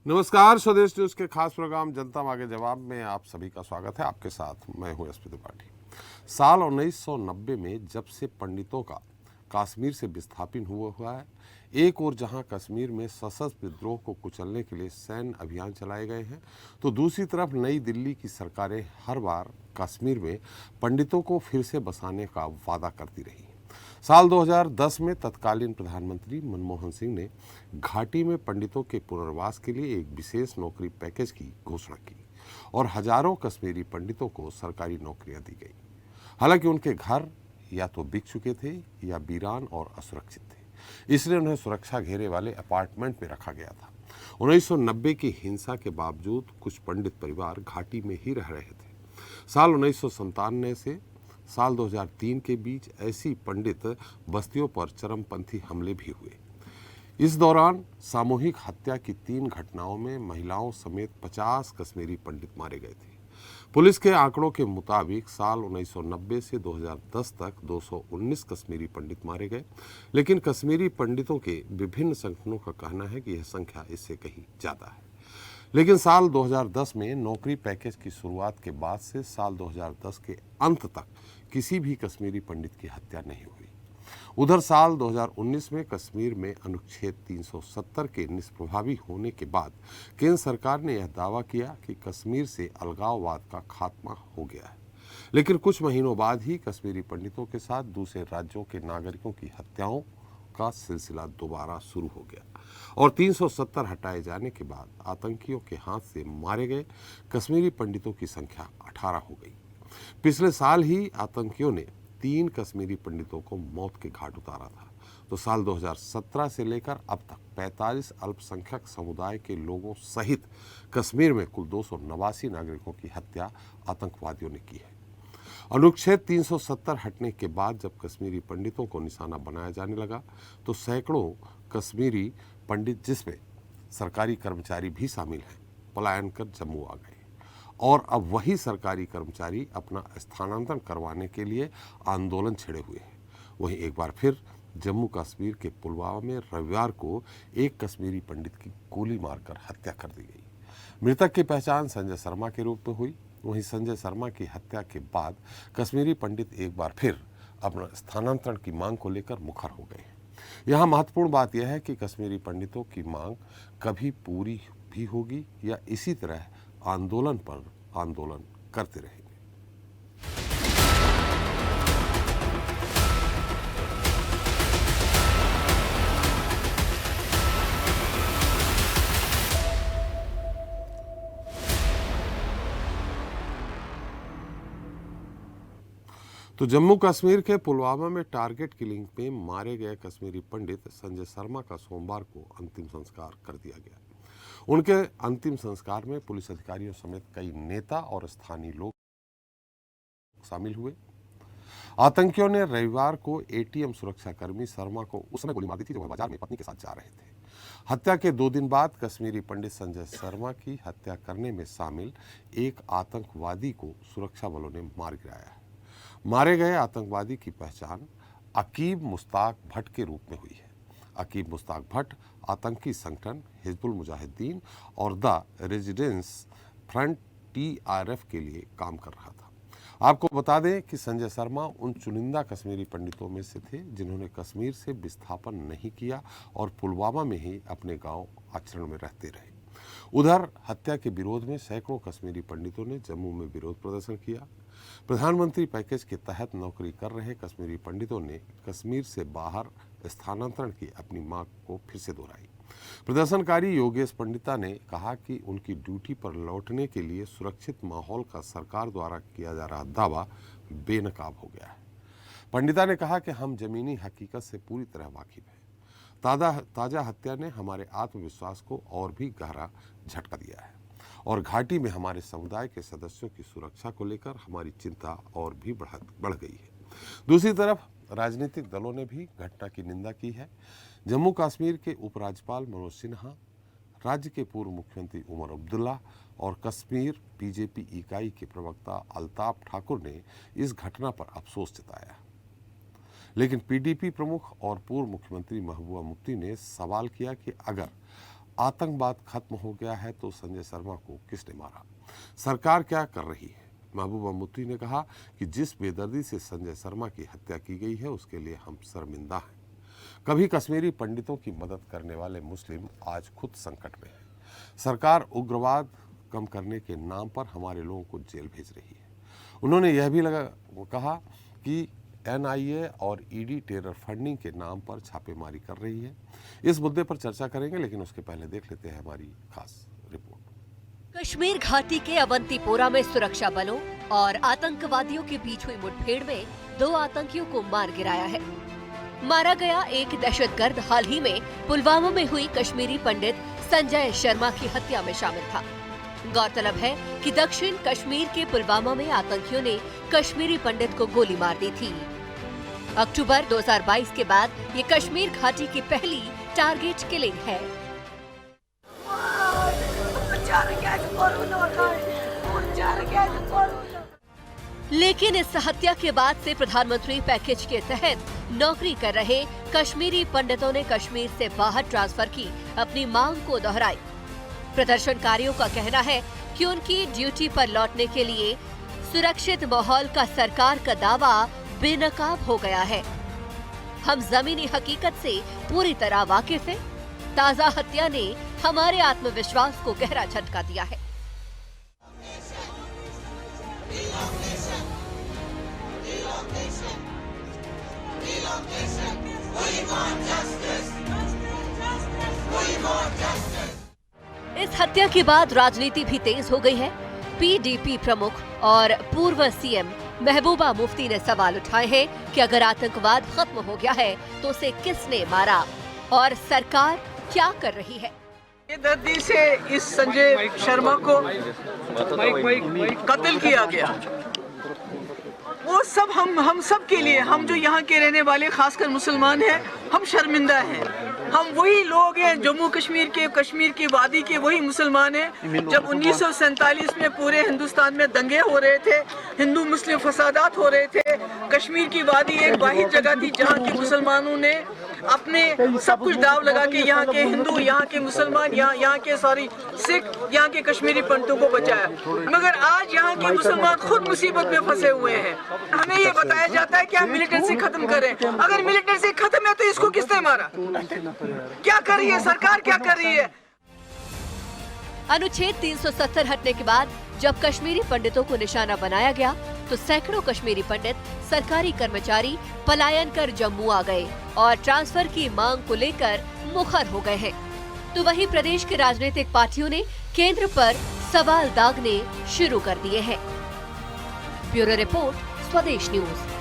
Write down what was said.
नमस्कार, स्वदेश न्यूज के खास प्रोग्राम जनता मांगे जवाब में आप सभी का स्वागत है। आपके साथ मैं हूं एसपी त्रिपाठी। साल 1990 में जब से पंडितों का कश्मीर से विस्थापन हुआ है, एक और जहां कश्मीर में सशस्त्र विद्रोह को कुचलने के लिए सैन्य अभियान चलाए गए हैं, तो दूसरी तरफ नई दिल्ली की सरकारें हर बार कश्मीर में पंडितों को फिर से बसाने का वादा करती रही। साल 2010 में तत्कालीन प्रधानमंत्री मनमोहन सिंह ने घाटी में पंडितों के पुनर्वास के लिए एक विशेष नौकरी पैकेज की घोषणा की और हजारों कश्मीरी पंडितों को सरकारी नौकरियां दी गई। हालांकि उनके घर या तो बिक चुके थे या वीरान और असुरक्षित थे, इसलिए उन्हें सुरक्षा घेरे वाले अपार्टमेंट में रखा गया था। 1990 की हिंसा के बावजूद कुछ पंडित परिवार घाटी में ही रह रहे थे। साल 1997 से साल 2003 के बीच ऐसी पंडित बस्तियों पर चरमपंथी हमले भी हुए। इस दौरान सामूहिक हत्या की 3 घटनाओं में महिलाओं समेत 50 कश्मीरी पंडित मारे गए थे। पुलिस के आंकड़ों के मुताबिक साल 1990 से 2010 तक 219 कश्मीरी पंडित मारे गए, लेकिन कश्मीरी पंडितों के विभिन्न संगठनों का कहना है कि यह संख्या इससे कहीं ज़्यादा है। लेकिन साल 2010 में नौकरी पैकेज की शुरुआत के बाद से साल 2010 के अंत तक किसी भी कश्मीरी पंडित की हत्या नहीं हुई। उधर साल 2019 में कश्मीर में अनुच्छेद 370 के निष्प्रभावी होने के बाद केंद्र सरकार ने यह दावा किया कि कश्मीर से अलगाववाद का खात्मा हो गया है। लेकिन कुछ महीनों बाद ही कश्मीरी पंडितों के साथ दूसरे राज्यों के नागरिकों की हत्याओं का सिलसिला दोबारा शुरू हो गया और 370 हटाए जाने के बाद आतंकियों के हाथ से मारे गए कश्मीरी पंडितों की संख्या 18 हो गई। पिछले साल ही आतंकियों ने 3 कश्मीरी पंडितों को मौत के घाट उतारा था, तो साल 2017 से लेकर अब तक 45 अल्पसंख्यक समुदाय के लोगों सहित कश्मीर में कुल 289 नागरिकों की हत्या आतंकवादियों ने की है। अनुच्छेद 370 हटने के बाद जब कश्मीरी पंडितों को निशाना बनाया जाने लगा, तो सैकड़ों कश्मीरी पंडित, जिसमें सरकारी कर्मचारी भी शामिल हैं, पलायन कर जम्मू आ गए और अब वही सरकारी कर्मचारी अपना स्थानांतरण करवाने के लिए आंदोलन छेड़े हुए हैं। वहीं एक बार फिर जम्मू कश्मीर के पुलवामा में रविवार को एक कश्मीरी पंडित की गोली मारकर हत्या कर दी गई। मृतक की पहचान संजय शर्मा के रूप में हुई। वहीं संजय शर्मा की हत्या के बाद कश्मीरी पंडित एक बार फिर अपना स्थानांतरण की मांग को लेकर मुखर हो गए हैं। यहाँ महत्वपूर्ण बात यह है कि कश्मीरी पंडितों की मांग कभी पूरी भी होगी या इसी तरह आंदोलन पर आंदोलन करते रहेंगे। तो जम्मू कश्मीर के पुलवामा में टारगेट किलिंग में मारे गए कश्मीरी पंडित संजय शर्मा का सोमवार को अंतिम संस्कार कर दिया गया। उनके अंतिम संस्कार में पुलिस अधिकारियों समेत कई नेता और स्थानीय लोग शामिल हुए। आतंकियों ने रविवार को एटीएम सुरक्षाकर्मी शर्मा को उस समय गोली मार दी थी जब वह बाजार में पत्नी के साथ जा रहे थे। हत्या के 2 दिन बाद कश्मीरी पंडित संजय शर्मा की हत्या करने में शामिल एक आतंकवादी को सुरक्षा बलों ने मार गिराया है। मारे गए आतंकवादी की पहचान अकीब मुश्ताक भट्ट के रूप में हुई है। अकीब मुश्ताक भट्ट आतंकी संगठन हिजबुल मुजाहिदीन और द रेजिडेंस फ्रंट TRF के लिए काम कर रहा था। आपको बता दें कि संजय शर्मा उन चुनिंदा कश्मीरी पंडितों में से थे जिन्होंने कश्मीर से विस्थापन नहीं किया और पुलवामा में ही अपने गांव आचरण में रहते रहे। उधर हत्या के विरोध में सैकड़ों कश्मीरी पंडितों ने जम्मू में विरोध प्रदर्शन किया। प्रधानमंत्री पैकेज के तहत नौकरी कर रहे कश्मीरी पंडितों ने कश्मीर से बाहर स्थानांतरण की अपनी मांग को फिर से दोहराई। प्रदर्शनकारी योगेश पंडिता ने कहा कि उनकी ड्यूटी पर लौटने के लिए सुरक्षित माहौल का सरकार द्वारा किया जा रहा दावा बेनकाब हो गया है। पंडिता ने कहा कि हम जमीनी हकीकत से पूरी तरह वाकिफ हैं। ताज़ा हत्या ने हमारे आत्मविश्वास को और भी गहरा झटका दिया है और घाटी में हमारे समुदाय के सदस्यों की सुरक्षा को लेकर हमारी चिंता और भी बढ़ गई है। दूसरी तरफ राजनीतिक दलों ने भी घटना की निंदा की है। जम्मू कश्मीर के उपराज्यपाल मनोज सिन्हा, राज्य के पूर्व मुख्यमंत्री उमर अब्दुल्ला और कश्मीर बीजेपी इकाई के प्रवक्ता अल्ताफ ठाकुर ने इस घटना पर अफसोस जताया। लेकिन PDP प्रमुख और पूर्व मुख्यमंत्री महबूबा मुफ्ती ने सवाल किया कि अगर आतंकवाद खत्म हो गया है तो संजय शर्मा को किसने मारा? सरकार क्या कर रही है? महबूबा मुफ्ती ने कहा कि जिस बेदर्दी से संजय शर्मा की हत्या की गई है उसके लिए हम शर्मिंदा हैं। कभी कश्मीरी पंडितों की मदद करने वाले मुस्लिम आज खुद संकट में हैं। सरकार उग्रवाद कम करने के नाम पर हमारे लोगों को जेल भेज रही है। उन्होंने यह भी कहा कि NIA और ED टेरर फंडिंग के नाम पर छापेमारी कर रही है। इस मुद्दे पर चर्चा करेंगे, लेकिन उसके पहले देख लेते हैं हमारी खास रिपोर्ट। कश्मीर घाटी के अवंतीपोरा में सुरक्षा बलों और आतंकवादियों के बीच हुई मुठभेड़ में 2 आतंकियों को मार गिराया है। मारा गया एक दहशतगर्द हाल ही में पुलवामा में हुई कश्मीरी पंडित संजय शर्मा की हत्या में शामिल था। गौरतलब है कि दक्षिण कश्मीर के पुलवामा में आतंकियों ने कश्मीरी पंडित को गोली मार दी थी। अक्टूबर 2022 के बाद ये कश्मीर घाटी की पहली टारगेट किलिंग है। लेकिन इस हत्या के बाद से प्रधानमंत्री पैकेज के तहत नौकरी कर रहे कश्मीरी पंडितों ने कश्मीर से बाहर ट्रांसफर की अपनी मांग को दोहराई। प्रदर्शनकारियों का कहना है कि उनकी ड्यूटी पर लौटने के लिए सुरक्षित माहौल का सरकार का दावा बेनकाब हो गया है। हम जमीनी हकीकत से पूरी तरह वाकिफ हैं। ताजा हत्या ने हमारे आत्मविश्वास को गहरा झटका दिया है। इस हत्या के बाद राजनीति भी तेज हो गई है। PDP प्रमुख और पूर्व CM महबूबा मुफ्ती ने सवाल उठाए हैं कि अगर आतंकवाद खत्म हो गया है तो उसे किसने मारा और सरकार क्या कर रही है? बेदर्दी से इस संजय शर्मा को कत्ल किया गया। वो सब हम सब के लिए, हम जो यहाँ के रहने वाले खासकर मुसलमान हैं, हम शर्मिंदा हैं। हम वही लोग हैं जम्मू कश्मीर की वादी के वही मुसलमान हैं। जब 1947 में पूरे हिंदुस्तान में दंगे हो रहे थे, हिंदू मुस्लिम फसादात हो रहे थे, कश्मीर की वादी एक वाहिद जगह थी जहाँ के मुसलमानों ने अपने सब कुछ दाव लगा के यहाँ के हिंदू, यहाँ के मुसलमान, यहाँ के सिख, यहाँ के कश्मीरी पंडितों को बचाया। मगर आज यहाँ के मुसलमान खुद मुसीबत में फंसे हुए हैं। हमें ये बताया जाता है कि हम मिलिटेंसी खत्म करें। अगर मिलिटेंसी खत्म है तो इसको किसने मारा? क्या कर रही है सरकार, क्या कर रही है? अनुच्छेद 370 हटने के बाद जब कश्मीरी पंडितों को निशाना बनाया गया तो सैकड़ों कश्मीरी पंडित, सरकारी कर्मचारी पलायन कर जम्मू आ गए और ट्रांसफर की मांग को लेकर मुखर हो गए हैं। तो वहीं प्रदेश के राजनीतिक पार्टियों ने केंद्र पर सवाल दागने शुरू कर दिए हैं। ब्यूरो रिपोर्ट, स्वदेश न्यूज।